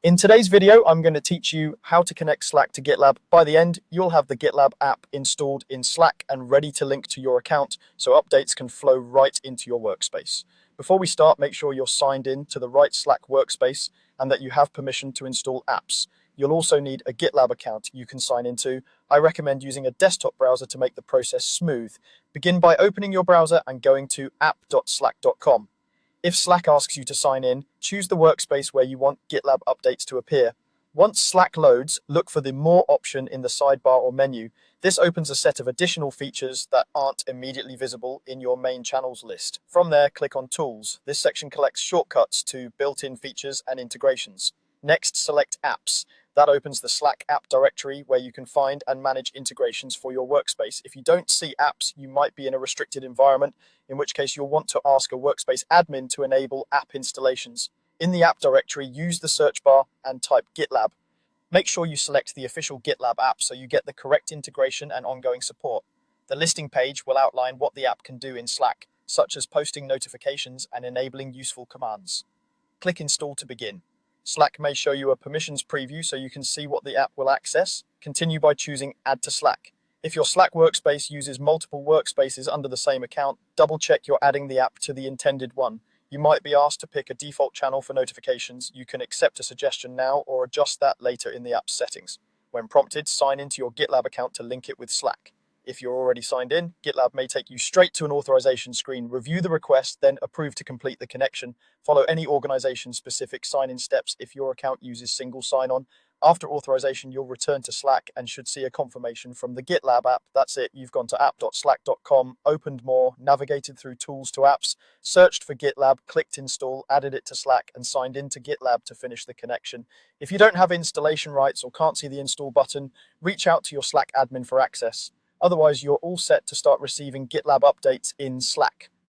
In today's video, I'm going to teach you how to connect Slack to GitLab. By the end, you'll have the GitLab app installed in Slack and ready to link to your account so updates can flow right into your workspace. Before we start, make sure you're signed in to the right Slack workspace and that you have permission to install apps. You'll also need a GitLab account you can sign into. I recommend using a desktop browser to make the process smooth. Begin by opening your browser and going to app.slack.com. If Slack asks you to sign in, choose the workspace where you want GitLab updates to appear. Once Slack loads, look for the More option in the sidebar or menu. This opens a set of additional features that aren't immediately visible in your main channels list. From there, click on Tools. This section collects shortcuts to built-in features and integrations. Next, select Apps. That opens the Slack app directory where you can find and manage integrations for your workspace. If you don't see apps, you might be in a restricted environment, in which case you'll want to ask a workspace admin to enable app installations. In the app directory, use the search bar and type GitLab. Make sure you select the official GitLab app so you get the correct integration and ongoing support. The listing page will outline what the app can do in Slack, such as posting notifications and enabling useful commands. Click Install to begin. Slack may show you a permissions preview so you can see what the app will access. Continue by choosing Add to Slack. If your Slack workspace uses multiple workspaces under the same account, double-check you're adding the app to the intended one. You might be asked to pick a default channel for notifications. You can accept a suggestion now or adjust that later in the app's settings. When prompted, sign into your GitLab account to link it with Slack. If you're already signed in, GitLab may take you straight to an authorization screen. Review the request, then approve to complete the connection. Follow any organization-specific sign-in steps if your account uses single sign-on. After authorization, you'll return to Slack and should see a confirmation from the GitLab app. That's it. You've gone to app.slack.com, opened More, navigated through Tools to Apps, searched for GitLab, clicked Install, added it to Slack, and signed into GitLab to finish the connection. If you don't have installation rights or can't see the install button, reach out to your Slack admin for access. Otherwise, you're all set to start receiving GitLab updates in Slack.